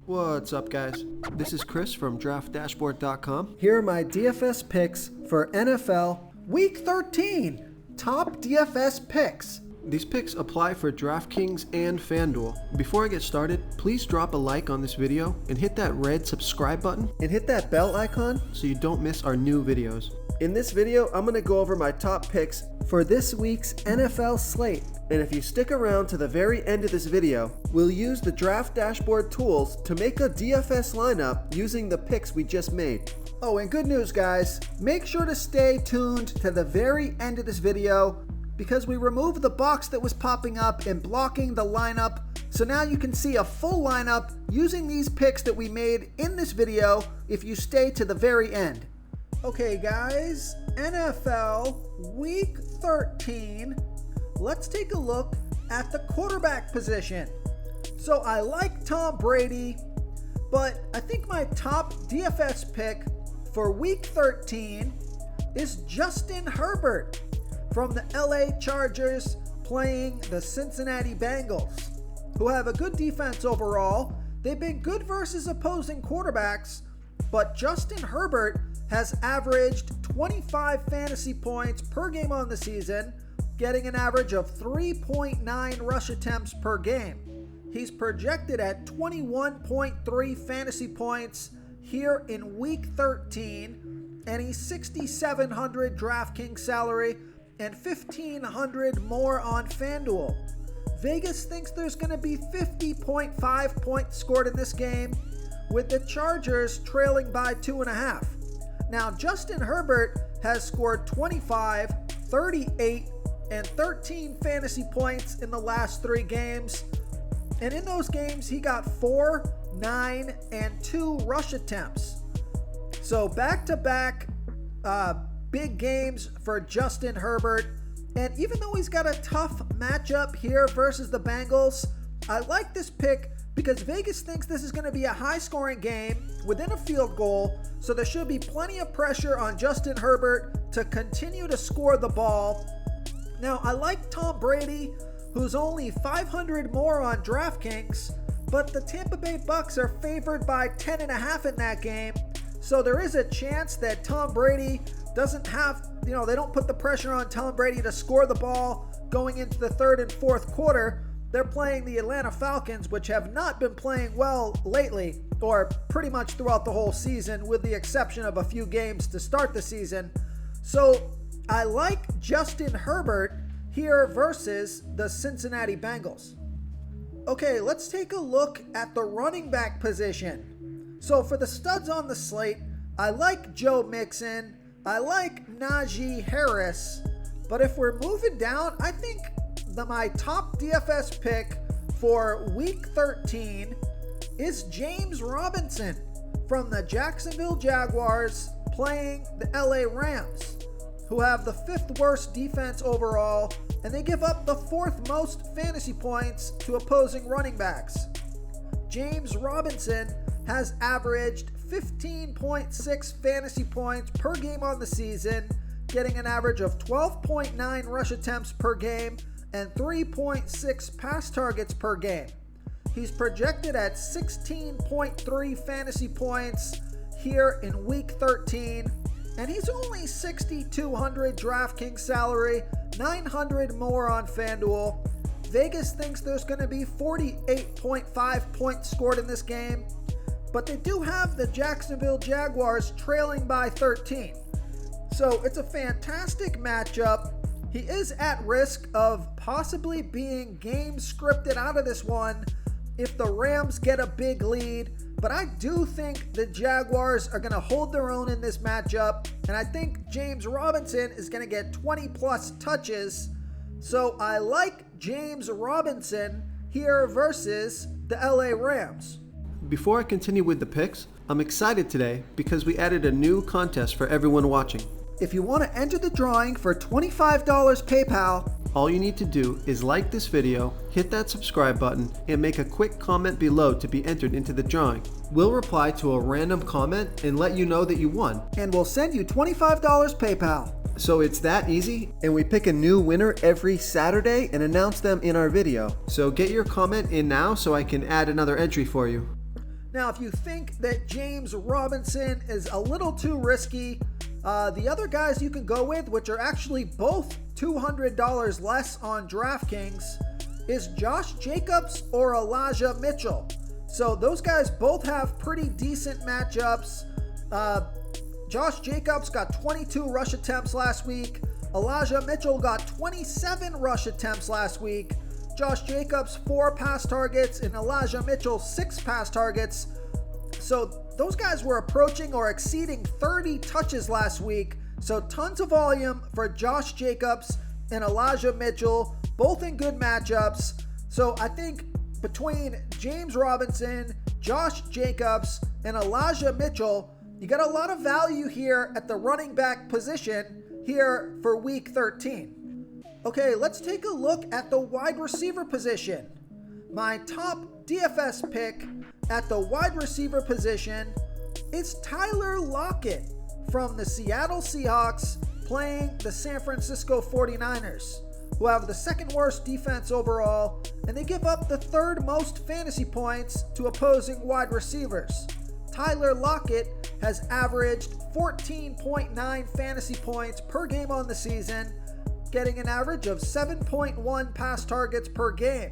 What's up, guys? This is Chris from DraftDashboard.com. Here are my DFS picks for NFL Week 13. Top DFS picks. These picks apply for DraftKings and FanDuel. Before I get started, please drop a like on this video and hit that red subscribe button And hit that bell icon so you don't miss our new videos. In this video, I'm going to go over my top picks for this week's NFL slate. And if you stick around to the very end of this video, we'll use the Draft Dashboard tools to make a DFS lineup using the picks we just made. Oh, and good news, guys. Make sure to stay tuned to the very end of this video because we removed the box that was popping up and blocking the lineup. So now you can see a full lineup using these picks that we made in this video if you stay to the very end. Okay, guys, NFL Week 13. Let's take a look at the quarterback position. So I like Tom Brady, but I think my top DFS pick for Week 13 is Justin Herbert from the LA Chargers playing the Cincinnati Bengals, who have a good defense overall. They've been good versus opposing quarterbacks, but Justin Herbert has averaged 25 fantasy points per game on the season, getting an average of 3.9 rush attempts per game. He's projected at 21.3 fantasy points here in Week 13, and he's 6,700 DraftKings salary and 1,500 more on FanDuel. Vegas thinks there's going to be 50.5 points scored in this game, with the Chargers trailing by 2.5. Now, Justin Herbert has scored 25, 38, and 13 fantasy points in the last 3 games. And in those games, he got 4, 9, and 2 rush attempts. So back-to-back big games for Justin Herbert. And even though he's got a tough matchup here versus the Bengals, I like this pick because Vegas thinks this is going to be a high-scoring game within a field goal, so there should be plenty of pressure on Justin Herbert to continue to score the ball. Now, I like Tom Brady, who's only 500 more on DraftKings, but the Tampa Bay Bucks are favored by 10.5 in that game, so there is a chance that Tom Brady doesn't have, they don't put the pressure on Tom Brady to score the ball going into the third and fourth quarter. They're playing the Atlanta Falcons, which have not been playing well lately, or pretty much throughout the whole season, with the exception of a few games to start the season. So I like Justin Herbert here versus the Cincinnati Bengals. Okay, let's take a look at the running back position. So for the studs on the slate, I like Joe Mixon, I like Najee Harris, but if we're moving down, I think my top DFS pick for Week 13 is James Robinson from the Jacksonville Jaguars playing the LA Rams, who have the 5th worst defense overall, and they give up the 4th most fantasy points to opposing running backs. James Robinson has averaged 15.6 fantasy points per game on the season, getting an average of 12.9 rush attempts per game and 3.6 pass targets per game. He's projected at 16.3 fantasy points here in Week 13, and he's only 6,200 DraftKings salary, 900 more on FanDuel. Vegas thinks there's going to be 48.5 points scored in this game, but they do have the Jacksonville Jaguars trailing by 13. So it's a fantastic matchup. He is at risk of possibly being game scripted out of this one if the Rams get a big lead, but I do think the Jaguars are going to hold their own in this matchup, and I think James Robinson is going to get 20 plus touches. So I like James Robinson here versus the LA Rams. Before I continue with the picks, I'm excited today because we added a new contest for everyone watching. If you want to enter the drawing for $25 PayPal, all you need to do is like this video, hit that subscribe button, and make a quick comment below to be entered into the drawing. We'll reply to a random comment and let you know that you won. And we'll send you $25 PayPal. So it's that easy, and we pick a new winner every Saturday and announce them in our video. So get your comment in now so I can add another entry for you. Now, if you think that James Robinson is a little too risky, the other guys you can go with, which are actually both $200 less on DraftKings, is Josh Jacobs or Elijah Mitchell. So those guys both have pretty decent matchups. Josh Jacobs got 22 rush attempts last week. Elijah Mitchell got 27 rush attempts last week. Josh Jacobs 4 pass targets and Elijah Mitchell 6 pass targets. So those guys were approaching or exceeding 30 touches last week. So tons of volume for Josh Jacobs and Elijah Mitchell, both in good matchups. So I think between James Robinson, Josh Jacobs, and Elijah Mitchell, you got a lot of value here at the running back position here for week 13. Okay, let's take a look at the wide receiver position. My top DFS pick at the wide receiver position is Tyler Lockett from the Seattle Seahawks playing the San Francisco 49ers, who have the second worst defense overall, and they give up the third most fantasy points to opposing wide receivers. Tyler Lockett has averaged 14.9 fantasy points per game on the season, getting an average of 7.1 pass targets per game.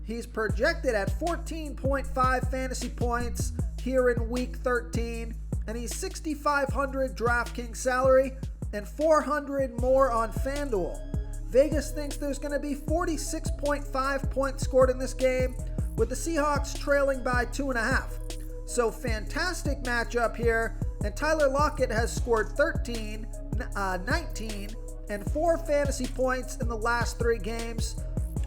He's projected at 14.5 fantasy points here in week 13, and he's $6,500 DraftKings salary and $400 more on FanDuel. Vegas thinks there's going to be 46.5 points scored in this game, with the Seahawks trailing by 2.5. So fantastic matchup here, and Tyler Lockett has scored 13, 19, and 4 fantasy points in the last 3 games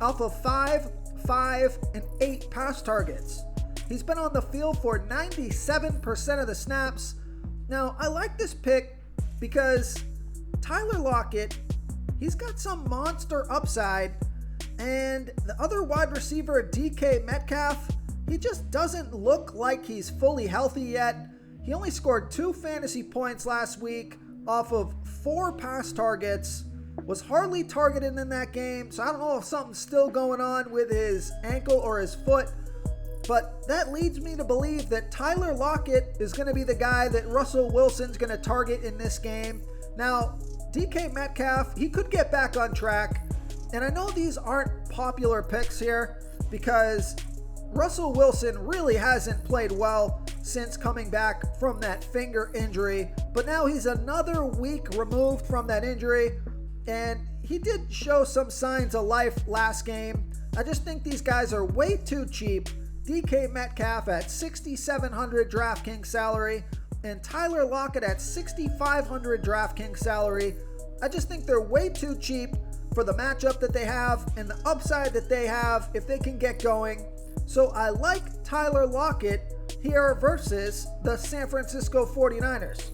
off of 5, 5, and 8 pass targets. He's been on the field for 97% of the snaps. Now, I like this pick because Tyler Lockett, he's got some monster upside, and the other wide receiver, DK Metcalf, he just doesn't look like he's fully healthy yet. He only scored 2 fantasy points last week off of 4 pass targets, was hardly targeted in that game, so I don't know if something's still going on with his ankle or his foot, but that leads me to believe that Tyler Lockett is going to be the guy that Russell Wilson's going to target in this game. Now, DK Metcalf, he could get back on track, and I know these aren't popular picks here because Russell Wilson really hasn't played well since coming back from that finger injury, but now he's another week removed from that injury, and he did show some signs of life last game. I just think these guys are way too cheap. DK Metcalf at $6,700 DraftKings salary and Tyler Lockett at $6,500 DraftKings salary. I just think they're way too cheap for the matchup that they have and the upside that they have if they can get going. So I like Tyler Lockett here versus the San Francisco 49ers.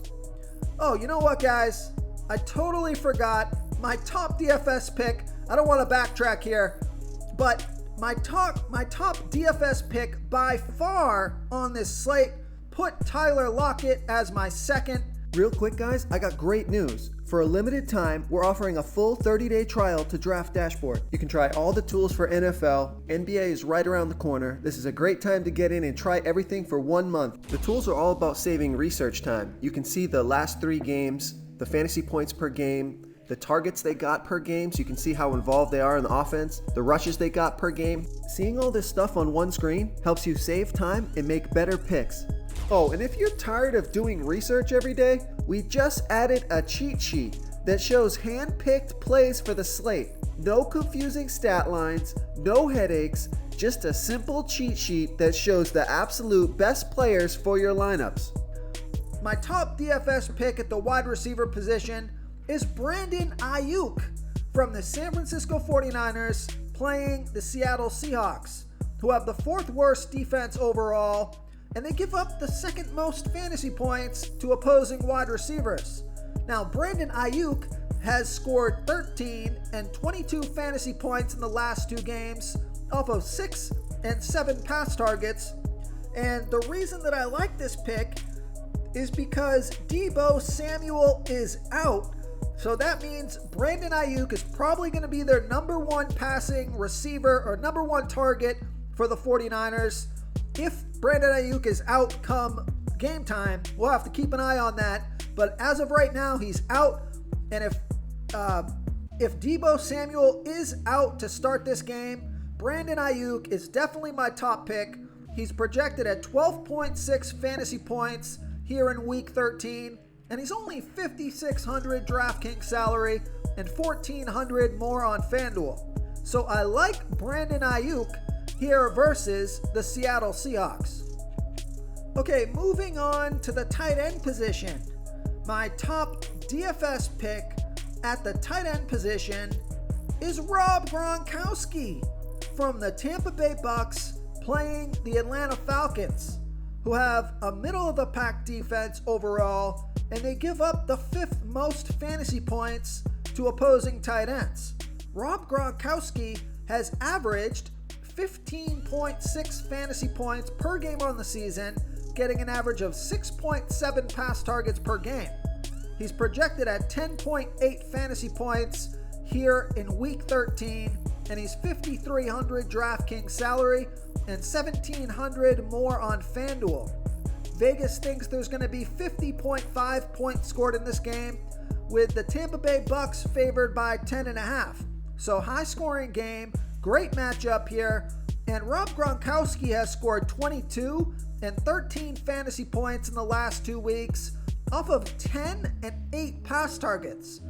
Oh, you know what, guys? I totally forgot my top DFS pick. I don't want to backtrack here, but my top DFS pick by far on this slate put Tyler Lockett as my second. Real quick, guys, I got great news. For a limited time, we're offering a full 30-day trial to Draft Dashboard. You can try all the tools for NFL. NBA is right around the corner. This is a great time to get in and try everything for 1 month. The tools are all about saving research time. You can see the last 3 games, the fantasy points per game, the targets they got per game, so you can see how involved they are in the offense, the rushes they got per game. Seeing all this stuff on one screen helps you save time and make better picks. Oh, and if you're tired of doing research every day, we just added a cheat sheet that shows hand-picked plays for the slate. No confusing stat lines, no headaches, just a simple cheat sheet that shows the absolute best players for your lineups. My top DFS pick at the wide receiver position is Brandon Ayuk from the San Francisco 49ers playing the Seattle Seahawks, who have the 4th worst defense overall, and they give up the 2nd most fantasy points to opposing wide receivers. Now, Brandon Ayuk has scored 13 and 22 fantasy points in the last 2 games off of 6 and 7 pass targets, and the reason that I like this pick is because Deebo Samuel is out. So that means Brandon Ayuk is probably going to be their number 1 passing receiver or number 1 target for the 49ers. If Brandon Ayuk is out come game time. We'll have to keep an eye on that. But as of right now, he's out. And if Deebo Samuel is out to start this game, Brandon Ayuk is definitely my top pick. He's projected at 12.6 fantasy points here in week 13, and he's only $5,600 DraftKings salary and $1,400 more on FanDuel. So I like Brandon Ayuk here versus the Seattle Seahawks. Okay, moving on to the tight end position. My top DFS pick at the tight end position is Rob Gronkowski from the Tampa Bay Bucks playing the Atlanta Falcons, who have a middle-of-the-pack defense overall, and they give up the 5th most fantasy points to opposing tight ends. Rob Gronkowski has averaged 15.6 fantasy points per game on the season, getting an average of 6.7 pass targets per game. He's projected at 10.8 fantasy points here in week 13, and he's $5,300 DraftKings salary and $1,700 more on FanDuel. Vegas thinks there's going to be 50.5 points scored in this game, with the Tampa Bay Bucks favored by 10.5. So high scoring game, great matchup here, and Rob Gronkowski has scored 22 and 13 fantasy points in the last 2 weeks off of 10 and 8 pass targets.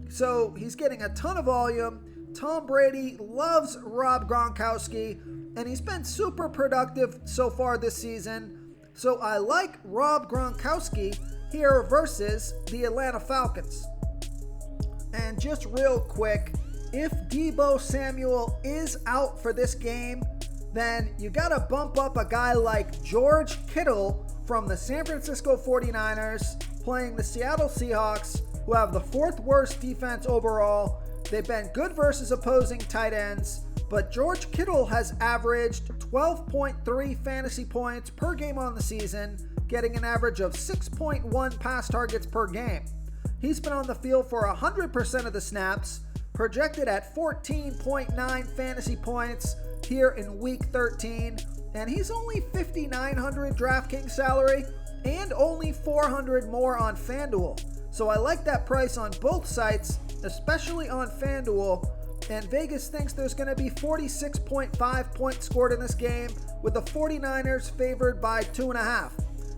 So he's getting a ton of volume. Tom Brady loves Rob Gronkowski, and he's been super productive so far this season. So I like Rob Gronkowski here versus the Atlanta Falcons. And just real quick, if Deebo Samuel is out for this game, then you got to bump up a guy like George Kittle from the San Francisco 49ers playing the Seattle Seahawks, who have the 4th worst defense overall. They've been good versus opposing tight ends, but George Kittle has averaged 12.3 fantasy points per game on the season, getting an average of 6.1 pass targets per game. He's been on the field for 100% of the snaps, projected at 14.9 fantasy points here in week 13, and he's only $5,900 DraftKings salary and only $400 more on FanDuel. So I like that price on both sites, especially on FanDuel, and Vegas thinks there's going to be 46.5 points scored in this game, with the 49ers favored by 2.5.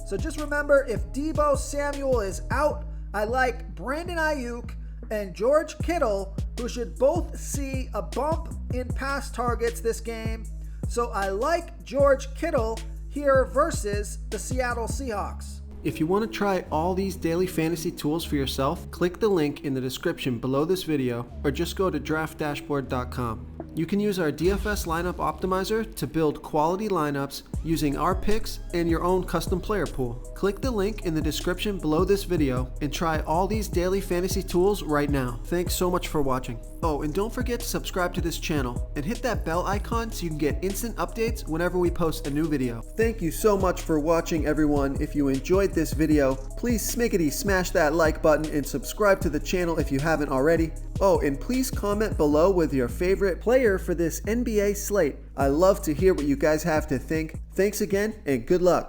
So just remember, if Deebo Samuel is out, I like Brandon Ayuk and George Kittle, who should both see a bump in pass targets this game. So I like George Kittle here versus the Seattle Seahawks. If you want to try all these daily fantasy tools for yourself, click the link in the description below this video or just go to draftdashboard.com. You can use our DFS lineup optimizer to build quality lineups using our picks and your own custom player pool. Click the link in the description below this video and try all these daily fantasy tools right now. Thanks so much for watching. Oh, and don't forget to subscribe to this channel and hit that bell icon so you can get instant updates whenever we post a new video. Thank you so much for watching, everyone. If you enjoyed this video, please smickety smash that like button and subscribe to the channel if you haven't already. Oh, and please comment below with your favorite player for this NBA slate. I love to hear what you guys have to think. Thanks again, and good luck.